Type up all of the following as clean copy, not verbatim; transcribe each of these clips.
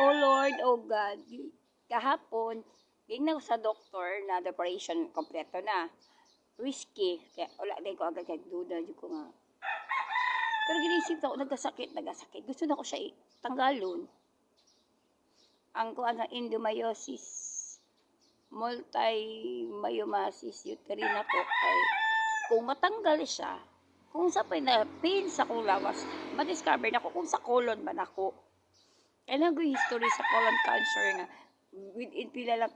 Oh Lord, oh God, kahapon, tingnan ko sa doktor na the operation kompleto na. Risky. Kaya wala din ko agad kay duda. Ko nga. Pero ginisip ako, nagasakit. Gusto na ko siya tanggalon. Ang kuan sa endomyosis, multimyomasis uterina po kay kung matanggal siya, kung sa pain sa kong lawas, madiscover na ko kung sa colon man ako. Kaya nag history sa colon cancer nga within pila lang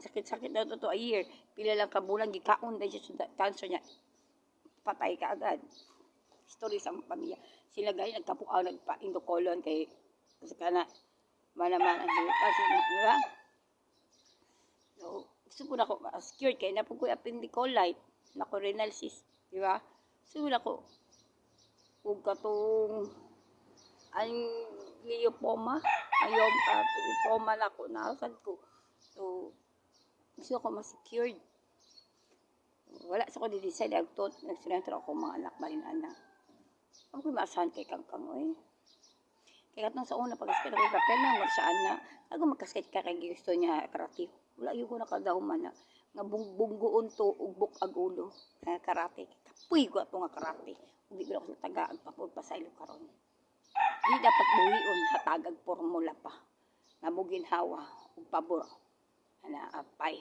sakit-sakit na to a year, pila lang ka bulan gikaon dahil sa cancer niya, patay ka agad. History sa pamilya. Sila gaya nagkapuaw nagpa-indo colon kay kasi kana manaman ang kasi na so gusto ko na ko cured kay na po ko appendicolite na renal cyst, di ba? So na ko ug katong ang lipoma ayom lipoma na ko nasad ko. So gusto ko ma-secured. Wala sa ko di-decide agtot nagsunod ako mga anak balin anak. Ako maasahan kay kangkang oy. Kaya katong sa una pag-skate ako kapel na marsaan na ako magkaskate ka kay gusto niya karate. Wala yung ko nakadahuman na nga bunggoon to ugbok ag ulo nga karate. Kapuy ko ato nga karate. Hindi ko ako sa tagaan pa po pasaylo karon. Di dapat buhion hatagag formula pa. Nga muginhawa ug pabor ana apay.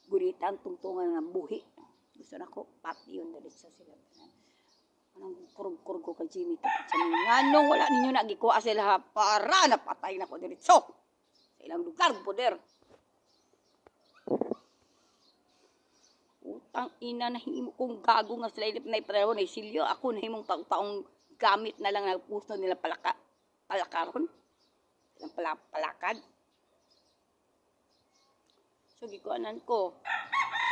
Gulitan tungtungan nga buhi. Gusto na ko pati yun dali sa sila. Anong kurog-kurog ko kay Jimmy tapos sa nganong wala ninyo na gikuha sila para napatay na ko diretso sa ilang lugar poder. Utang ina na himo kong gago nga sila ilip na ipareho na isilyo ako na himong taong gamit na lang na puso nila palakaron silang palakad. So gikuanan ko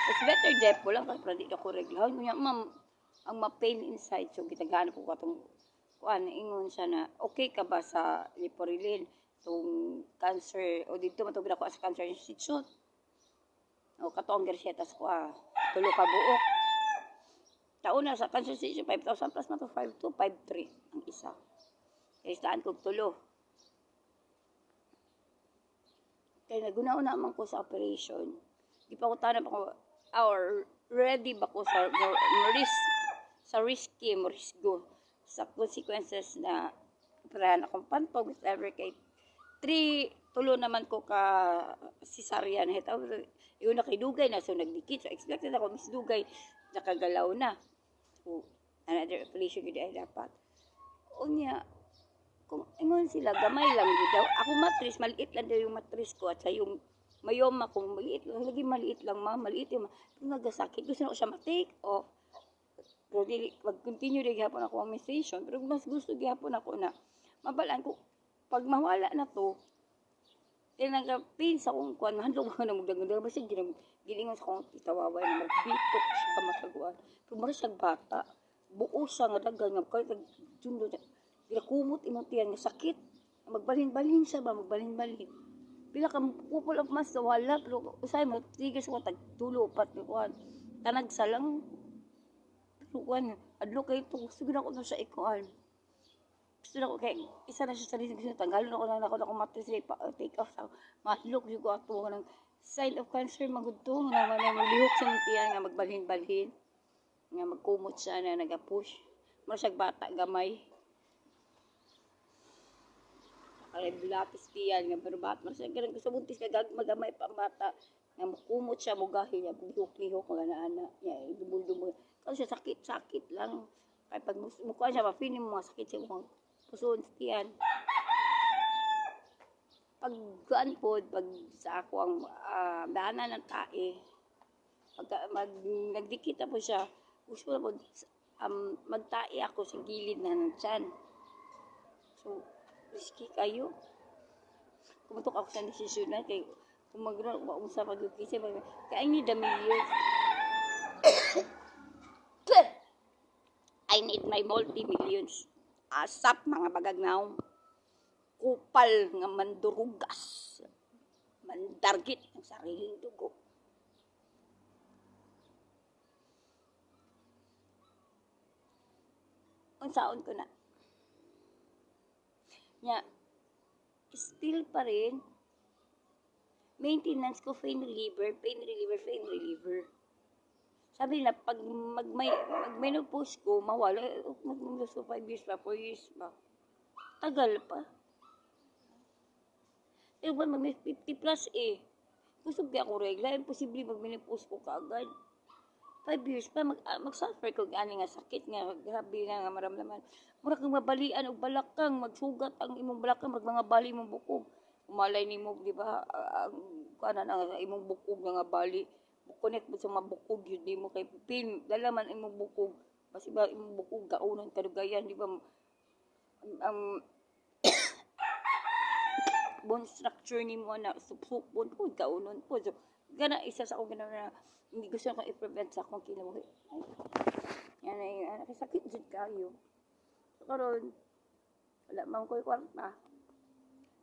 it's better depo lang kasi di ako reglahan kunya ma'am ang ma-pain inside. So, gitaghanap ko katong kuan ingon siya na okay ka ba sa liporilin tong cancer o dito matugid ako sa cancer institute. O katong reseta sa tulo ka buok. Taon na sa cancer institute 5,000 plus na to 5,2 5,3 ang isa. Kaya istaan ko tulo. Kaya naguna-una man ko sa operation. Di pa ko tanong ako or ready ba ko sa risk sa risky mo risgo sa consequences na operahan akong pantog if ever kay 3 tulo naman ko ka cesarean hitaw yun nakidugay na so nagdikit so expected ako misdugay nakagalaw na so another operation gid ay dapat unya kung ingon sila gamay lang gid daw ako matris maliit lang daw yung matris ko at sa yung mayoma kung maliit lang lagi maliit lang maliit yung nagasakit gusto na ko siya ma-take off. Pero dili mag-continue di gyapon ako ang menstruation pero mas gusto gyapon ako na mabalaan ko pag mawala na to tinagapin sa kong kuan handlo ko na magdagan ba siya gilingon sa kong itawaway na magbitok siya mataguan pero mara siya bata buo siya nga daghan nga kay jundo ginakumot imong tiyan nga sakit magbalhin-balhin siya ba magbalhin-balhin pila ka couple of months wala pero usay mo tigil sa tag tulo pat kuan tanag sa lang kuan adlo kay to gusto na ko na siya ikuan gusto na ko kay isa na siya sa gusto tanggalon ako na ako matris take off sa matlok jud ko ato ng sign of cancer magudto nga maglihok sa tiyan nga magbalhin-balhin nga magkumot siya na nagapush mara siya bata gamay kay bilapis tiyan nga pero bat mara siya ganang gusto buntis ka magamay pa bata nga mukumot siya mugahi niya lihok-lihok mga ana nya dumul-dumul kasi sakit lang kay pag mukha siya mapini mo mga sakit sa mga puson sa tiyan pag gaan po pag sa ako ang daanan ng tae pag nagdikit po siya gusto na po magtae ako sa gilid na ng tiyan so risky kayo kumutok ako sa desisyon na kay kung magro maunsa pag-ukisi kaya I need a million I need my multi-millions. Asap mga bagagnaw. Kupal nga mandurugas. Mandargit ng sariling dugo. Unsaon ko na. Nya, still pa rin, maintenance ko, pain reliever, pain reliever, pain reliever. Sabi nila, pag mag-menopause ko, mawala. Mag-menopause ko 5 years pa, 4 years pa. Tagal pa. Eh, ba, mag-50 plus eh. Kusog di ako regla, imposible mag-menopause ko kaagad. 5 years pa, mag-suffer ko gani nga sakit nga, grabe nga maramdaman. Mura kang mabalian o balakang, magsugat ang imong balakang, mga bali imong bukog. Umalay ni mo, di ba, kanan ang imong bukog nga bali. Connect mo sa mga bukog, yun, di mo kay pin, dalaman imong bukog. Kasi ba, imong bukog, gaunan, kadugayan, di ba, ang bone structure ni mo na supsupon po, gaunan po. So, gana, isa sa akong gano'n na, hindi gusto ko i-prevent sa akong kinuhi. Yan ay, sakit dyan kayo. So, karon wala mang ko'y kwarta.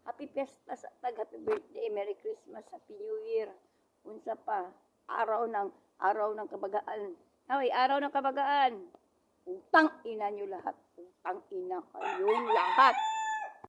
Happy Fiesta sa tag, happy birthday, Merry Christmas, Happy New Year. Unsa pa, araw ng kabagaan. Ay, araw ng kabagaan. Utang ina nyo lahat. Utang ina kayong lahat.